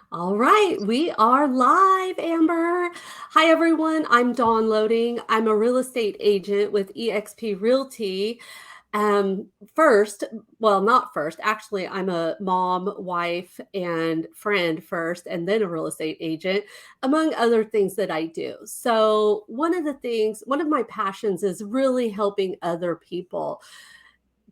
All right, we are live, Amber. Hi, everyone. I'm Dawn Loading. I'm a real estate agent with eXp Realty. First, well, not first, actually, I'm a mom, wife, and friend first, and then a real estate agent, among other things that I do. So, one of my passions is really helping other people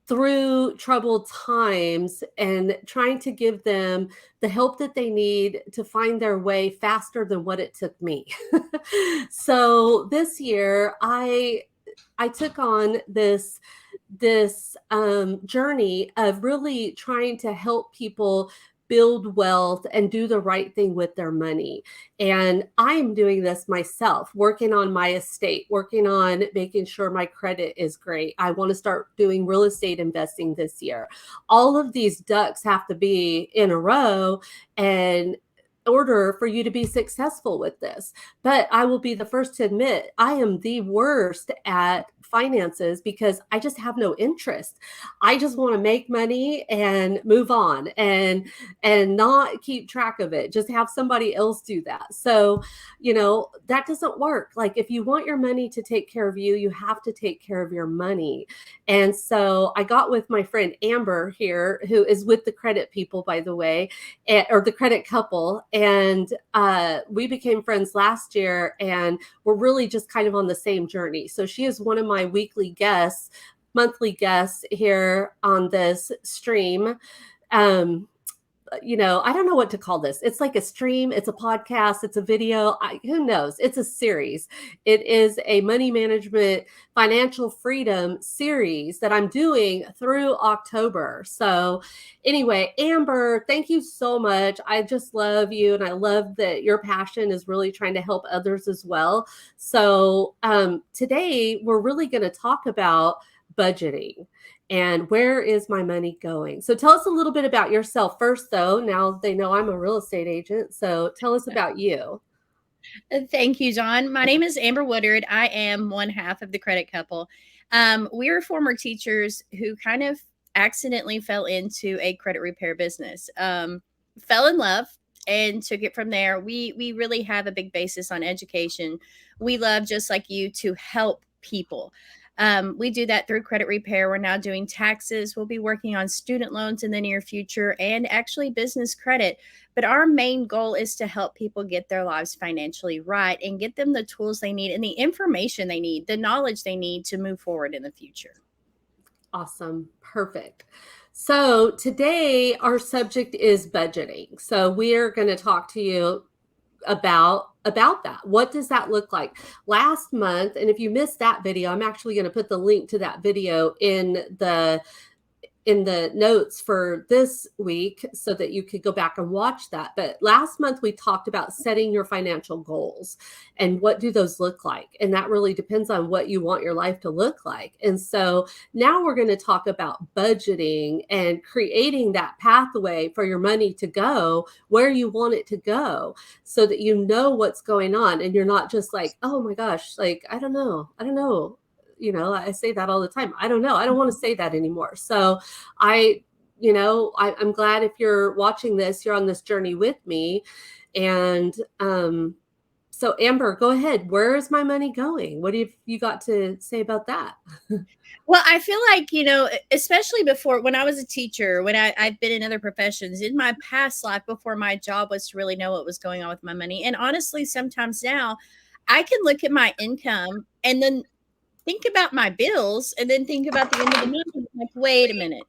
through troubled times and trying to give them the help that they need to find their way faster than what it took me. So this year I took on this journey of really trying to help people build wealth and do the right thing with their money. And I'm doing this myself, working on my estate, working on making sure my credit is great. I want to start doing real estate investing this year. All of these ducks have to be in a row and order for you to be successful with this. But I will be the first to admit I am the worst at finances because I just have no interest. I just want to make money and move on and not keep track of it. Just have somebody else do that. So, that doesn't work. Like if you want your money to take care of you, you have to take care of your money. And so I got with my friend Amber here, who is with the credit people, by the way, or the credit couple. And we became friends last year and we're really just kind of on the same journey. So she is one of my monthly guests here on this stream. Um, I don't know what to call this. It's like a stream, it's a podcast, it's a video. Who knows? It's a series. It is a money management, financial freedom series that I'm doing through October. So, anyway, Amber, thank you so much. I just love you and I love that your passion is really trying to help others as well. So, today we're really going to talk about budgeting and where is my money going? So tell us a little bit about yourself first, though. Now they know I'm a real estate agent. So tell us about you. Thank you, John. My name is Amber Woodard. I am one half of the credit couple. We are former teachers who kind of accidentally fell into a credit repair business, fell in love, and took it from there. We really have a big basis on education. We love, just like you, to help people. We do that through credit repair. We're now doing taxes. We'll be working on student loans in the near future and actually business credit. But our main goal is to help people get their lives financially right and get them the tools they need and the information they need, the knowledge they need to move forward in the future. Awesome. Perfect. So today our subject is budgeting. So we're going to talk to you about that. What does that look like? Last month, and if you missed that video, I'm actually going to put the link to that video in the notes for this week so that you could go back and watch that. But last month we talked about setting your financial goals and what do those look like? And that really depends on what you want your life to look like. And so now we're going to talk about budgeting and creating that pathway for your money to go where you want it to go so that you know what's going on and you're not just like, oh my gosh, like, I don't know. I say that all the time. I don't know. I don't want to say that anymore. So I'm glad if you're watching this, you're on this journey with me. And so Amber, go ahead. Where is my money going? What have you got to say about that? Well, I feel like, especially before when I was a teacher, when I've been in other professions in my past life before my job was to really know what was going on with my money. And honestly, sometimes now I can look at my income and then think about my bills and then think about the end of the month and I'm like, wait a minute,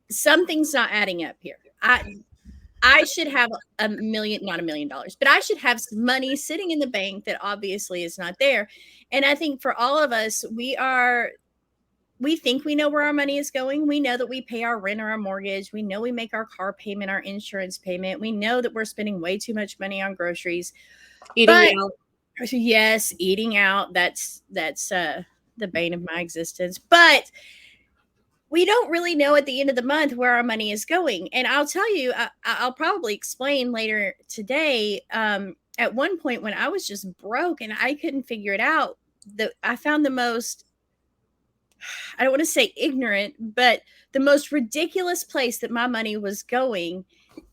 something's not adding up here. I should have not $1 million, but I should have some money sitting in the bank that obviously is not there. And I think for all of us, we think we know where our money is going. We know that we pay our rent or our mortgage. We know we make our car payment, our insurance payment. We know that we're spending way too much money on groceries. Eating But out. yes, eating out, that's the bane of my existence. But we don't really know at the end of the month where our money is going. And I'll tell you, I'll probably explain later today. At one point when I was just broke and I couldn't figure it out, I found the most, I don't want to say ignorant, but the most ridiculous place that my money was going.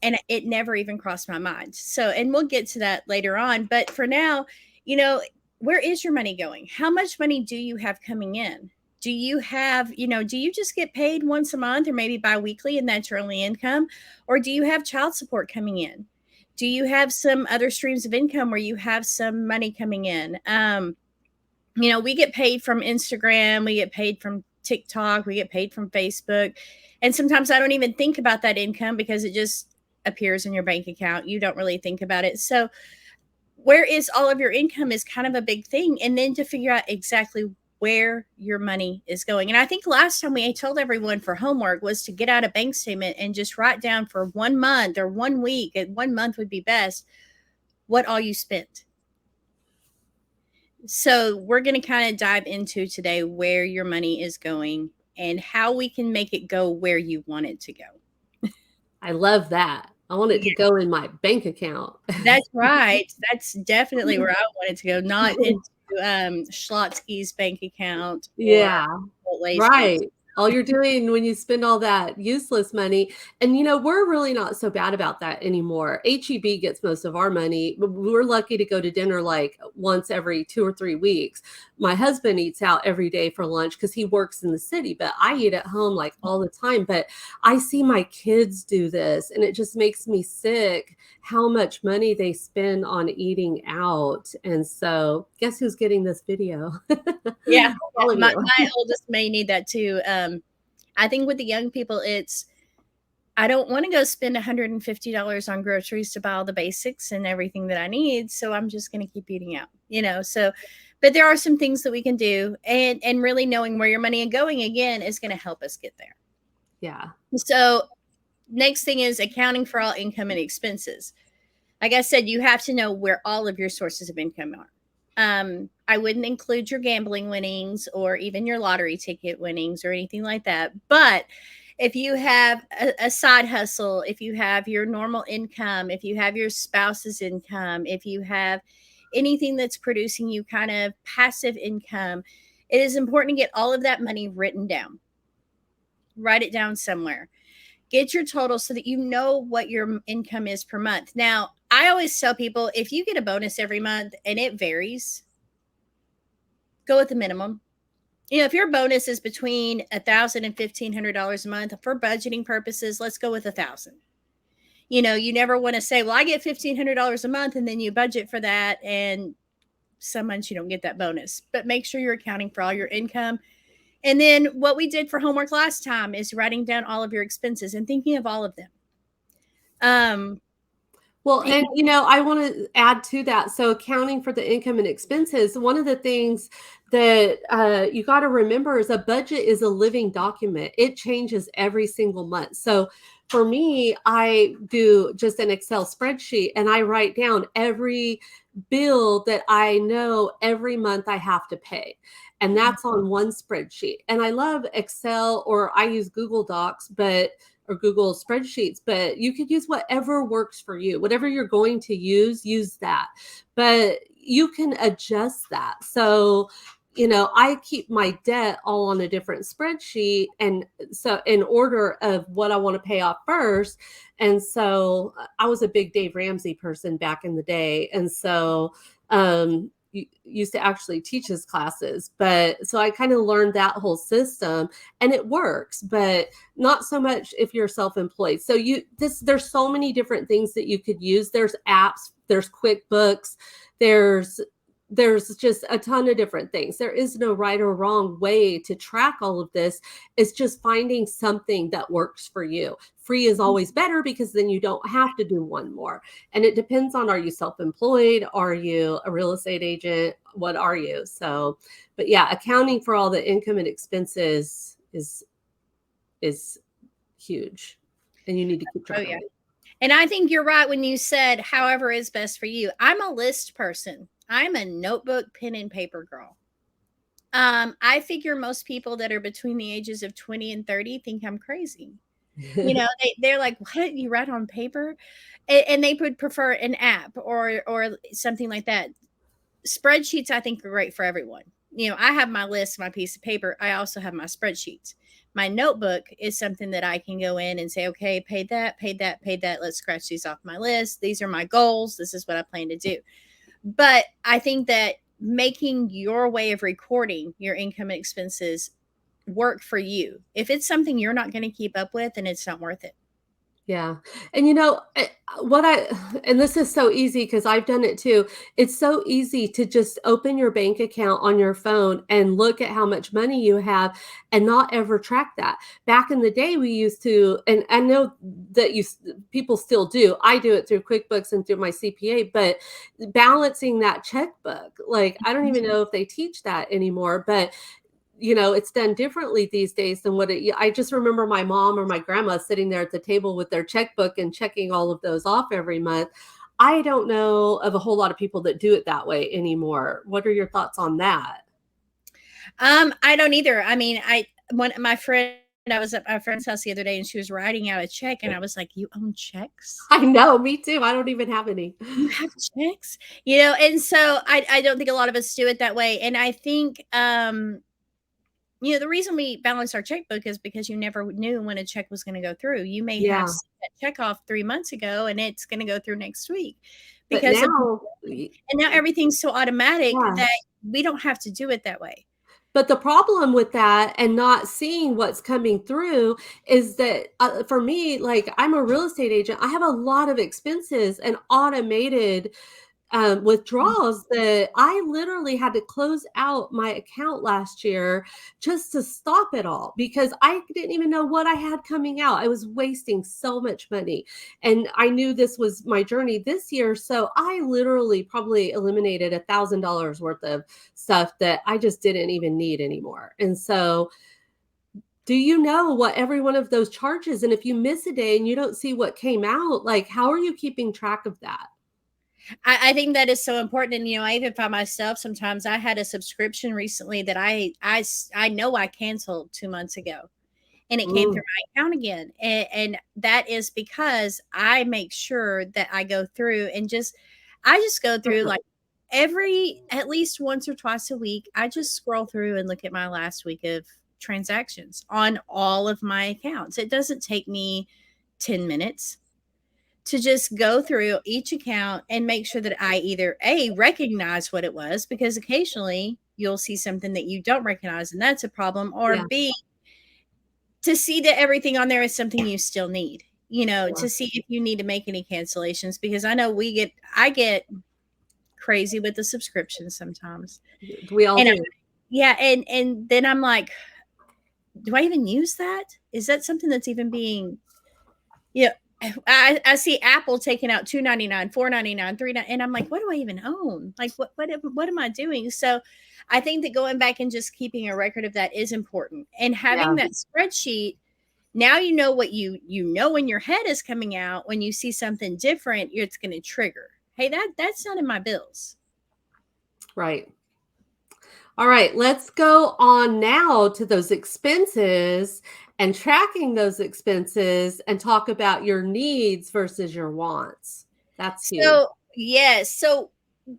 And it never even crossed my mind. So, and we'll get to that later on. But for now, you know, where is your money going? How much money do you have coming in? Do you have, do you just get paid once a month or maybe biweekly and that's your only income? Or do you have child support coming in? Do you have some other streams of income where you have some money coming in? We get paid from Instagram, we get paid from TikTok, we get paid from Facebook. And sometimes I don't even think about that income because it just appears in your bank account. You don't really think about it. So, where is all of your income is kind of a big thing. And then to figure out exactly where your money is going. And I think last time we told everyone for homework was to get out a bank statement and just write down for 1 month or 1 week, and 1 month would be best, what all you spent. So we're going to kind of dive into today where your money is going and how we can make it go where you want it to go. I love that. I want it to go in my bank account. That's right. That's definitely where I want it to go, not into Schlotsky's bank account or Yeah, Chipotle's bank. right. All you're doing when you spend all that useless money, and we're really not so bad about that anymore. HEB gets most of our money. We're lucky to go to dinner like once every 2 or 3 weeks. My husband eats out every day for lunch because he works in the city, but I eat at home like all the time. But I see my kids do this, and it just makes me sick how much money they spend on eating out. And so, guess who's getting this video? Yeah, All of my you. oldest may need that too. I think with the young people, I don't want to go spend $150 on groceries to buy all the basics and everything that I need. So I'm just going to keep eating out, So, but there are some things that we can do, and really knowing where your money is going again is going to help us get there. Yeah. So, next thing is accounting for all income and expenses. Like I said, you have to know where all of your sources of income are. I wouldn't include your gambling winnings or even your lottery ticket winnings or anything like that. But if you have a side hustle, if you have your normal income, if you have your spouse's income, if you have anything that's producing you kind of passive income, it is important to get all of that money written down. Write it down somewhere. Get your total so that you know what your income is per month. Now, I always tell people if you get a bonus every month and it varies, go with the minimum. If your bonus is between $1,000 and $1,500 a month for budgeting purposes, let's go with 1,000. You never want to say, well, I get $1,500 a month, and then you budget for that, and some months you don't get that bonus. But make sure you're accounting for all your income. And then what we did for homework last time is writing down all of your expenses and thinking of all of them. Well, and I want to add to that. So, accounting for the income and expenses, one of the things that you got to remember is a budget is a living document. It changes every single month. So, for me, I do just an Excel spreadsheet and I write down every bill that I know every month I have to pay. And that's on one spreadsheet. And I love Excel, or I use Google Docs, or Google spreadsheets, but you could use whatever works for you. Whatever you're going to use that. But you can adjust that. So, I keep my debt all on a different spreadsheet, and so in order of what I want to pay off first. And so I was a big Dave Ramsey person back in the day. And so used to actually teach his classes, but so I kind of learned that whole system, and it works, but not so much if you're self-employed. So there's so many different things that you could use. There's apps, there's QuickBooks, there's just a ton of different things. There is no right or wrong way to track all of this. It's just finding something that works for you. Free is always better because then you don't have to do one more. And it depends on, are you self-employed? Are you a real estate agent? What are you? So, but yeah, accounting for all the income and expenses is huge. And you need to keep track of it. And I think you're right when you said however is best for you. I'm a list person. I'm a notebook, pen, and paper girl. I figure most people that are between the ages of 20 and 30 think I'm crazy. They're like, what? You write on paper? And they would prefer an app or something like that. Spreadsheets, I think, are great for everyone. I have my list, my piece of paper. I also have my spreadsheets. My notebook is something that I can go in and say, okay, paid that, paid that, paid that. Let's scratch these off my list. These are my goals. This is what I plan to do. But I think that making your way of recording your income and expenses work for you. If it's something you're not going to keep up with, then it's not worth it. Yeah. And what I and this is so easy because I've done it too. It's so easy to just open your bank account on your phone and look at how much money you have and not ever track that. Back in the day, we used to, and I know that people still do. I do it through QuickBooks and through my CPA, but balancing that checkbook, like I don't even know if they teach that anymore, but it's done differently these days than I just remember my mom or my grandma sitting there at the table with their checkbook and checking all of those off every month. I don't know of a whole lot of people that do it that way anymore. What are your thoughts on that? I don't either. I mean, I was at my friend's house the other day and she was writing out a check and I was like, you own checks? I know, me too. I don't even have any. You have checks? And so I don't think a lot of us do it that way. And I think the reason we balance our checkbook is because you never knew when a check was going to go through. You may have Yeah. sent that check off 3 months ago and it's going to go through next week But because of, now, and now everything's so automatic yeah. that we don't have to do it that way. But the problem with that and not seeing what's coming through is that for me, like I'm a real estate agent, I have a lot of expenses and automated withdrawals that I literally had to close out my account last year just to stop it all because I didn't even know what I had coming out. I was wasting so much money. And I knew this was my journey this year. So I literally probably eliminated $1,000 worth of stuff that I just didn't even need anymore. And so do you know what every one of those charges? And if you miss a day and you don't see what came out, like how are you keeping track of that? I think that is so important. And, I even find myself sometimes I had a subscription recently that I know I canceled 2 months ago and it came through Mm, my account again. And that is because I make sure that I go through and I just go through like at least once or twice a week. I just scroll through and look at my last week of transactions on all of my accounts. It doesn't take me 10 minutes to just go through each account and make sure that I either recognize what it was, because occasionally you'll see something that you don't recognize and that's a problem, or yeah, B, to see that everything on there is something you still need, yeah. to see if you need to make any cancellations, because I know I get crazy with the subscriptions sometimes. We all And do. yeah, and then I'm like, do I even use that? Is that something that's even being, yeah, I see Apple taking out $2.99, $4.99, $3.99, and I'm like, what do I even own? Like, what am I doing? So, I think that going back and just keeping a record of that is important, and Yeah. having that spreadsheet. Now you know what you know in your head is coming out. When you see something different, it's going to trigger. Hey, that's not in my bills. Right. All right, let's go on now to those expenses and tracking those expenses and talk about your needs versus your wants. That's huge. So yes, so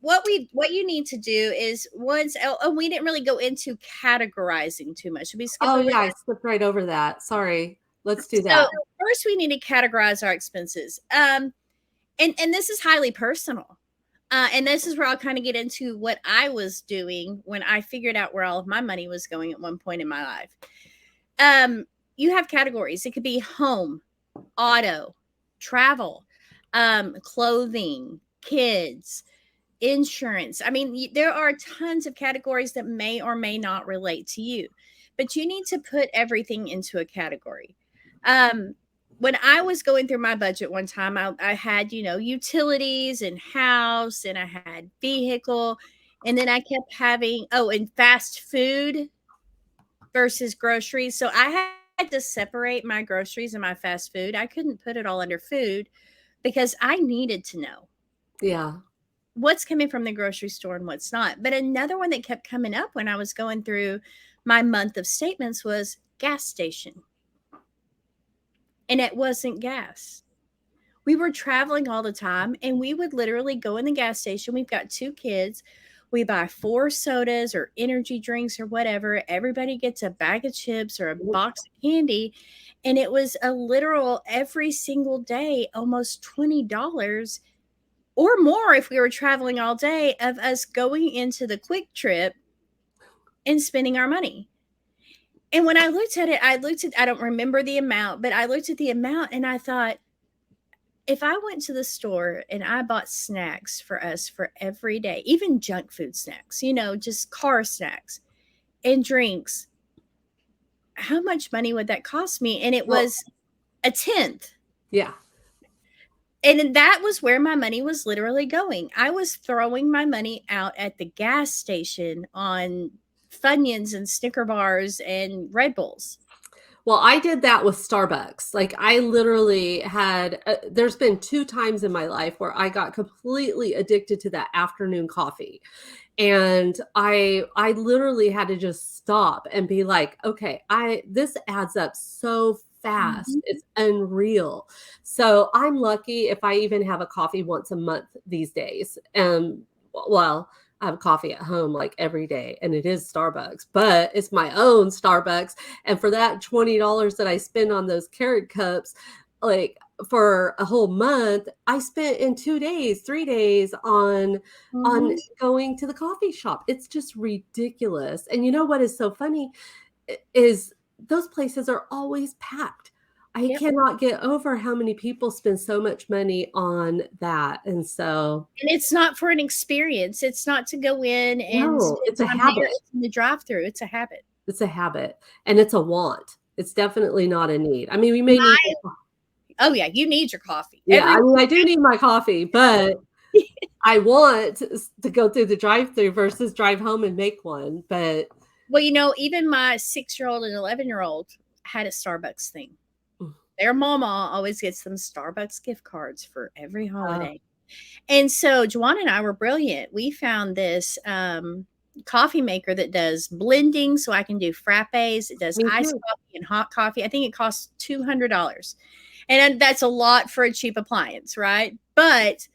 what you need to do is and we didn't really go into categorizing too much. Should we skip Oh, over yeah, I that? slipped right over that. Sorry. Let's do So that. first, we need to categorize our expenses, and this is highly personal, and this is where I'll kind of get into what I was doing when I figured out where all of my money was going at one point in my life. Um, you have categories. It could be home, auto, travel, clothing, kids, insurance. I mean, there are tons of categories that may or may not relate to you, but you need to put everything into a category. Um, when I was going through my budget one time, I had, utilities and house, and I had vehicle, and then I kept having, and fast food versus groceries. So I had to separate my groceries and my fast food. I couldn't put it all under food because I needed to know Yeah. what's coming from the grocery store and what's not. But another one that kept coming up when I was going through my month of statements was gas station. And it wasn't gas. We were traveling all the time and we would literally go in the gas station. We've got 2 kids. We buy 4 sodas or energy drinks or whatever. Everybody gets a bag of chips or a box of candy. And it was a literal every single day, almost $20 or more if we were traveling all day of us going into the Quick Trip and spending our money. And when I looked at it, I don't remember the amount, but I looked at the amount and I thought, if I went to the store and I bought snacks for us for every day, even junk food snacks, just car snacks and drinks, how much money would that cost me? And it was a tenth. Yeah. And that was where my money was literally going. I was throwing my money out at the gas station on Funyuns and Snicker bars and Red Bulls. Well, I did that with Starbucks. Like I literally had, there's been 2 times in my life where I got completely addicted to that afternoon coffee. And I literally had to just stop and be like, okay, this adds up so fast. Mhm. It's unreal. So I'm lucky if I even have a coffee once a month these days. Well, I have coffee at home like every day and it is Starbucks, but it's my own Starbucks. And for that $20 that I spend on those carrot cups, like for a whole month, I spent in 2 days, 3 days on Mhm. going to the coffee shop. It's just ridiculous. And you know what is so funny is those places are always packed. I Yep. cannot get over how many people spend so much money on that. And so, And it's not for an experience. It's not to go in and no, spend it's a time there. habit. It's in the drive-through. It's a habit. It's a habit and it's a want. It's definitely not a need. I mean, we may need My Oh, yeah, you need your coffee. yeah, I Everyone mean, I do need my coffee, but I want to go through the drive-through versus drive home and make one, but Well, even my 6-year-old and 11-year-old had a Starbucks thing. Their mama always gets them Starbucks gift cards for every uh, holiday. And so Juwan and I were brilliant. We found this coffee maker that does blending, so I can do frappes. It does me iced too. coffee and hot coffee. I think it costs $200. And that's a lot for a cheap appliance, right? But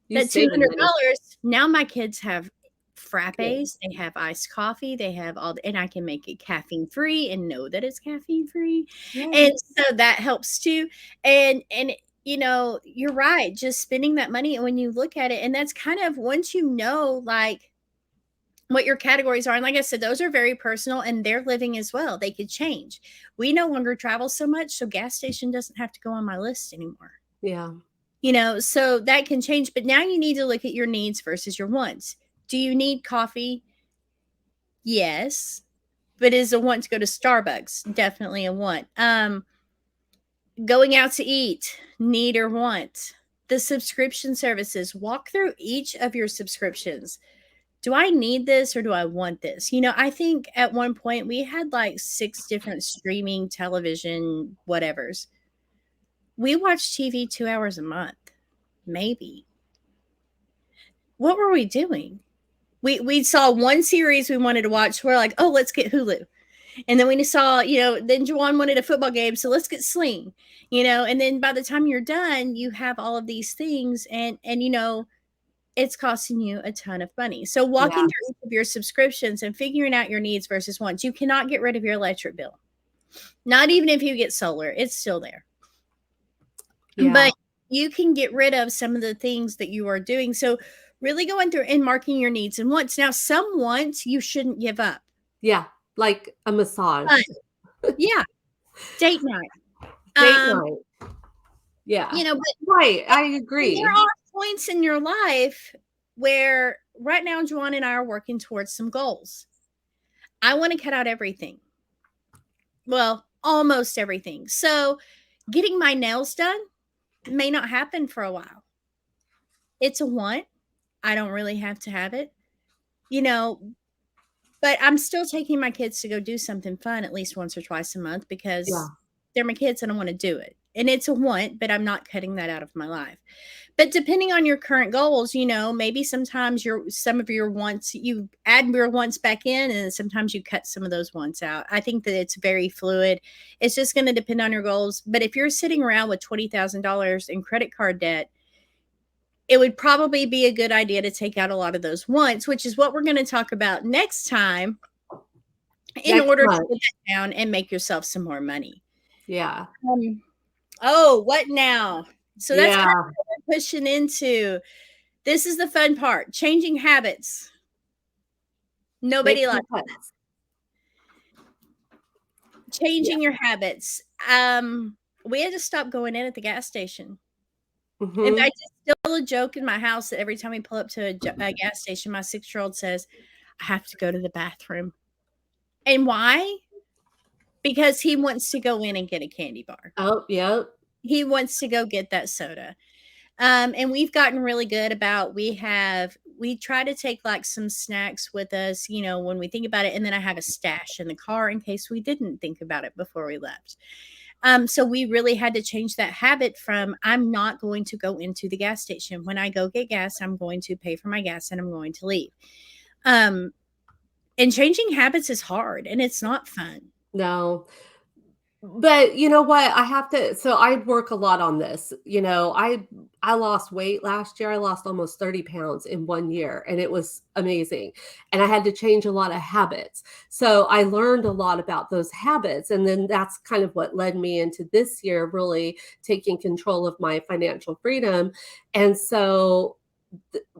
You that saving money. $200, now my kids have Good. frappes, they have iced coffee, they have and I can make it caffeine free and know that it's caffeine free. Yay. And so that helps too. And you're right, just spending that money. And when you look at it, and that's kind of once you know, like what your categories are. And like I said, those are very personal and they're living as well. They could change. We no longer travel so much, so gas station doesn't have to go on my list anymore. Yeah. So that can change, but now you need to look at your needs versus your wants. Do you need coffee? Yes. But is a want to go to Starbucks? Definitely a want. Going out to eat, need or want. The subscription services, walk through each of your subscriptions. Do I need this or do I want this? I think at one point we had like 6 different streaming television whatevers. We watched TV 2 hours a month, maybe. What were we doing? We saw one series we wanted to watch. We're like, oh, let's get Hulu. And then we saw, then Juwan wanted a football game, so let's get Sling, and then by the time you're done, you have all of these things and it's costing you a ton of money. So walking Yeah. through each of your subscriptions and figuring out your needs versus wants. You cannot get rid of your electric bill. Not even if you get solar, it's still there. Yeah. But you can get rid of some of the things that you are doing. So really going through and marking your needs and wants. Now, some wants you shouldn't give up. Yeah. Like a massage. Fun. Yeah. Date night. Date night. Yeah. But Right. I and there agree. are points in your life where right now, Juwan and I are working towards some goals. I want to cut out everything. Well, almost everything. So getting my nails done may not happen for a while. It's a want. I don't really have to have it, but I'm still taking my kids to go do something fun at least once or twice a month Yeah. because they're my kids and I want to do it. And it's a want, but I'm not cutting that out of my life. But depending on your current goals, maybe sometimes some of your wants, you add your wants back in and sometimes you cut some of those wants out. I think that it's very fluid. It's just going to depend on your goals. But if you're sitting around with $20,000 in credit card debt, it would probably be a good idea to take out a lot of those once, which is what we're going to talk about next time in Next order to month. get that down and make yourself some more money. Yeah. Oh, what now? So that's kind Yeah. of what we're pushing into. This is the fun part, changing habits. Nobody Making likes cuts. Yeah. changing your habits. We had to stop going in at the gas station. In Hmm. fact, it's still a joke in my house that every time we pull up to a gas station, my 6-year-old says, I have to go to the bathroom. And why? Because he wants to go in and get a candy bar. Oh, yep. He wants to go get that soda. And we've gotten really good about we try to take like some snacks with us, you know, when we think about it. And then I have a stash in the car in case we didn't think about it before we left. So we really had to change that habit from I'm not going to go into the gas station. When I go get gas, I'm going to pay for my gas and I'm going to leave. And changing habits is hard and it's not fun. No. But you know what? I have to, so I work a lot on this. I lost weight last year. I lost almost 30 pounds in 1 year, and it was amazing. And I had to change a lot of habits. So I learned a lot about those habits. And then that's kind of what led me into this year, really taking control of my financial freedom. And so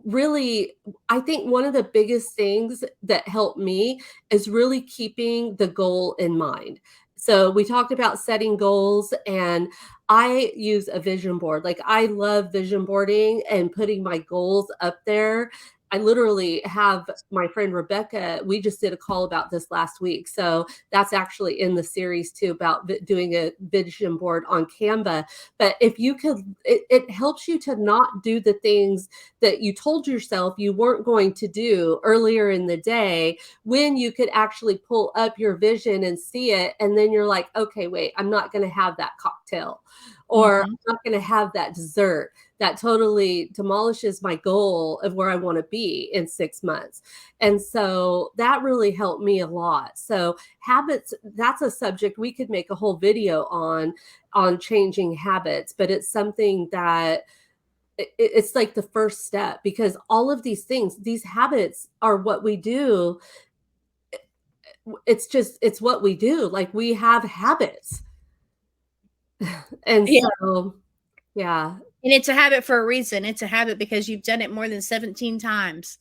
really, I think one of the biggest things that helped me is really keeping the goal in mind. So we talked about setting goals, and I use a vision board. Like, I love vision boarding and putting my goals up there. I literally have my friend Rebecca, we just did a call about this last week. So that's actually in the series too, about doing a vision board on Canva. But if you could, it helps you to not do the things that you told yourself you weren't going to do earlier in the day, when you could actually pull up your vision and see it. And then you're like, okay, wait, I'm not going to have that cocktail, or Mhm. I'm not going to have that dessert. That totally demolishes my goal of where I want to be in 6 months. And so that really helped me a lot. So habits, that's a subject we could make a whole video on changing habits, but it's something that it's like the first step, because all of these things, these habits are what we do. It's what we do. Like, we have habits. And Yeah. so, yeah. And it's a habit for a reason. It's a habit because you've done it more than 17 times.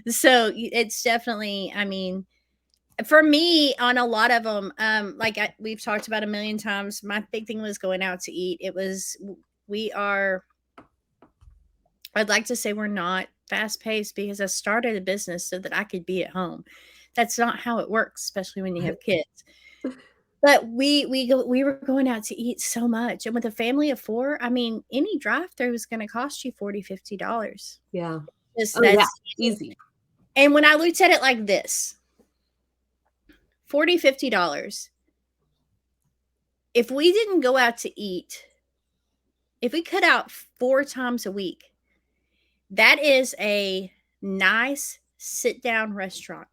So it's definitely, I mean, for me, on a lot of them, we've talked about a million times, my big thing was going out to eat. We are, I'd like to say we're not fast paced because I started a business so that I could be at home. That's not how it works, especially when you have kids. But we were going out to eat so much, and with a family of 4, I mean, any drive-through is gonna cost you $40, $50. Yeah. Just Oh, yeah. that's Easy. and when I looked at it like this, $40, $50, if we didn't go out to eat, if we cut out 4 times a week, that is a nice sit-down restaurant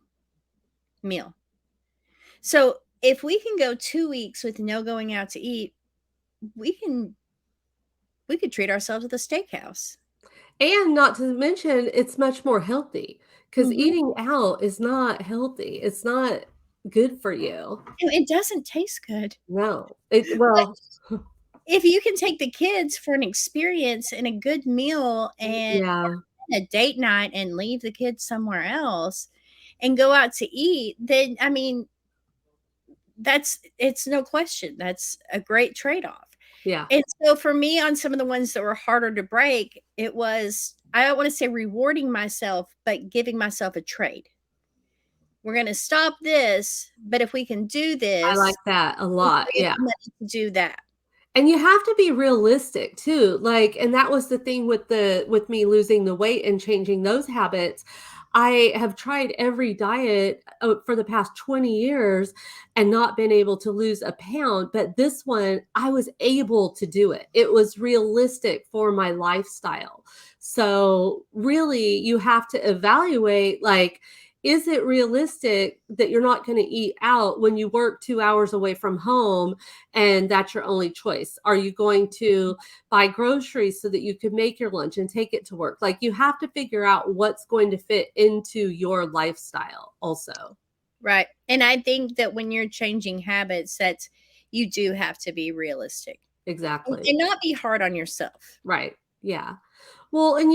meal. So, if we can go 2 weeks with no going out to eat, we could treat ourselves with a steakhouse. And not to mention, it's much more healthy, because Mhm. eating out is not healthy. It's not good for you. No, it doesn't taste good. No. But Well, if you can take the kids for an experience and a good meal and yeah. a date night and leave the kids somewhere else and go out to eat, then I mean, it's no question. That's a great trade-off. Yeah. And so for me, on some of the ones that were harder to break, it was, I don't want to say rewarding myself, but giving myself a trade. We're going to stop this, but if we can do I like this, that a we'll lot. free up Yeah. the money to do that. And you have to be realistic too. Like, and that was the thing with me losing the weight and changing those habits. I have tried every diet for the past 20 years and not been able to lose a pound. But this one, I was able to do it. It was realistic for my lifestyle. So really, you have to evaluate, like, is it realistic that you're not going to eat out when you work 2 hours away from home and that's your only choice? Are you going to buy groceries so that you can make your lunch and take it to work? Like, you have to figure out what's going to fit into your lifestyle also. Right. And I think that when you're changing habits, that you do have to be realistic Exactly. and not be hard on yourself. Right. Yeah. Well, and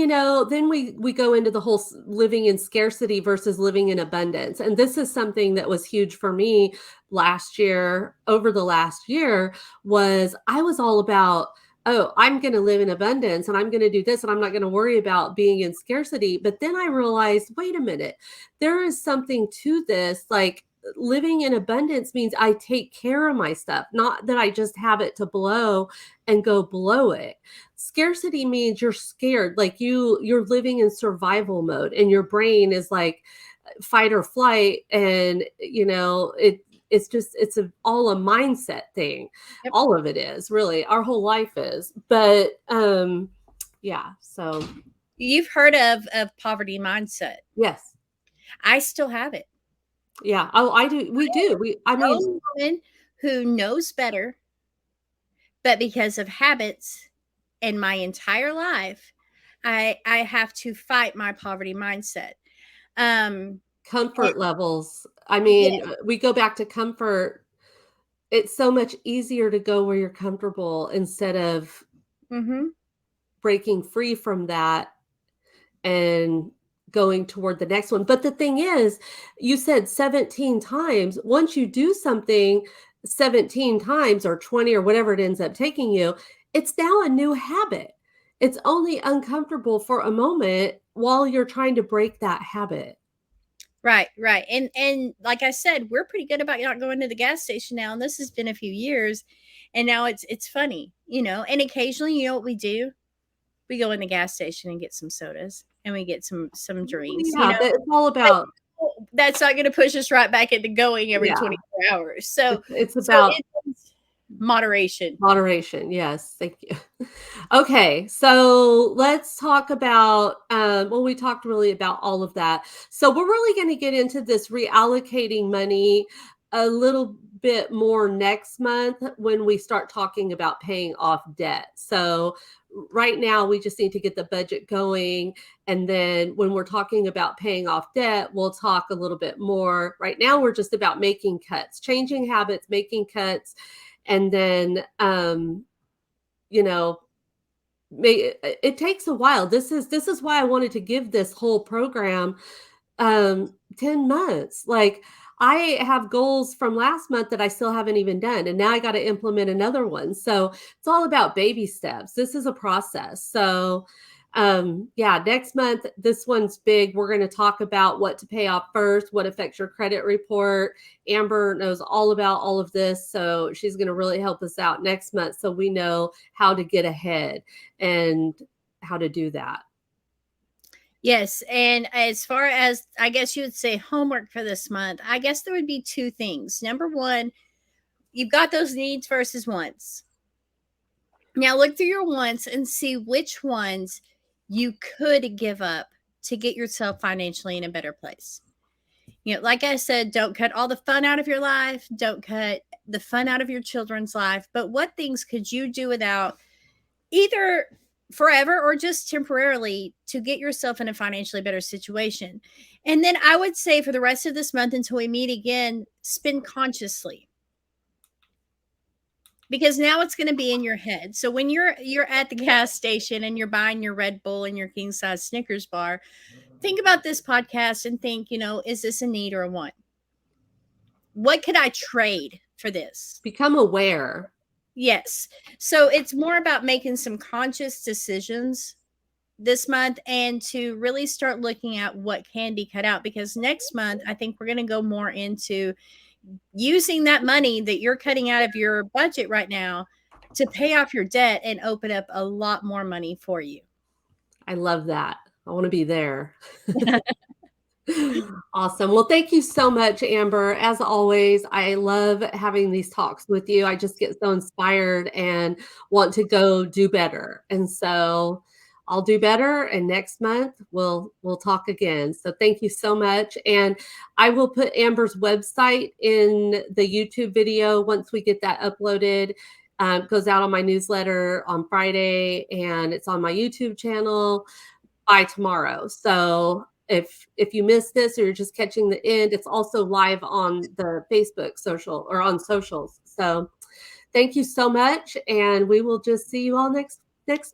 then we go into the whole living in scarcity versus living in abundance. And this is something that was huge for me last year. Over the last year, was I was all about, oh, I'm going to live in abundance and I'm going to do this and I'm not going to worry about being in scarcity. But then I realized, wait a minute, there is something to this. Like, living in abundance means I take care of my stuff, not that I just have it to blow and go blow it. Scarcity means you're scared, like you're living in survival mode and your brain is like fight or flight, and it's all a mindset thing. Yep. All of it is, really, our whole life is. But yeah, so You've heard of poverty mindset. yes. I still have it. Yeah. Oh, I do. We do. I A mean, woman who knows better, but because of habits in my entire life, I have to fight my poverty mindset. Um, comfort levels. I yeah. mean, we go back to comfort. It's so much easier to go where you're comfortable instead of Mhm. breaking free from that and going toward the next one. But the thing is, you said 17 times. Once you do something 17 times or 20 or whatever it ends up taking you, it's now a new habit. It's only uncomfortable for a moment while you're trying to break that habit. Right, right. And like I said, we're pretty good about not going to the gas station now, and this has been a few years, and now it's funny, you know. And occasionally, you know what we do? We go in the gas station and get some sodas and we get some drinks, you Yeah, know. but it's all But about, that's not going to push us right back into going every yeah, 24 hours. So it's so about it's moderation. moderation. Yes, thank you. Okay, so let's talk about, well, we talked really about all of that. So we're really going to get into this reallocating money a little bit more next month when we start talking about paying off debt. So right now we just need to get the budget going, and then when we're talking about paying off debt, we'll talk a little bit more. Right now we're just about making cuts, changing habits, making cuts, and then you know it takes a while. This is why I wanted to give this whole program 10 months. Like, I have goals from last month that I still haven't even done, and now I got to implement another one. So it's all about baby steps. This is a process. So yeah, next month, this one's big. We're going to talk about what to pay off first, what affects your credit report. Amber knows all about all of this, so she's going to really help us out next month so we know how to get ahead and how to do that. Yes, and as far as I guess you would say homework for this month, I guess there would be two things. Number one, you've got those needs versus wants. Now look through your wants and see which ones you could give up to get yourself financially in a better place. You know, like I said, don't cut all the fun out of your life, don't cut the fun out of your children's life, but what things could you do without, either forever or just temporarily, to get yourself in a financially better situation? And then I would say for the rest of this month until we meet again, spend consciously, because now it's going to be in your head. So when you're at the gas station and you're buying your Red Bull and your king size Snickers bar, think about this podcast and think, you know, is this a need or a want? What could I trade for this? Become aware. Yes. So it's more about making some conscious decisions this month and to really start looking at what can be cut out, because next month I think we're going to go more into using that money that you're cutting out of your budget right now to pay off your debt and open up a lot more money for you. I love that. I want to be there. Awesome. Well, thank you so much, Amber. As always, I love having these talks with you. I just get so inspired and want to go do better. And so I'll do better, and next month we'll talk again. So thank you so much. And I will put Amber's website in the YouTube video once we get that uploaded. It goes out on my newsletter on Friday, and it's on my YouTube channel by tomorrow. So if you missed this or you're just catching the end, it's also live on the Facebook social or on socials. So thank you so much, and we will just see you all next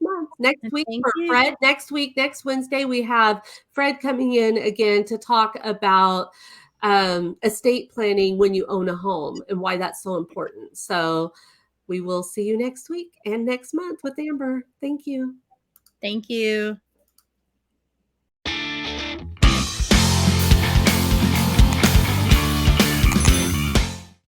month. Next week Thank for you. Fred. Next Wednesday, we have Fred coming in again to talk about estate planning when you own a home and why that's so important. So we will see you next week and next month with Amber. Thank you. Thank you.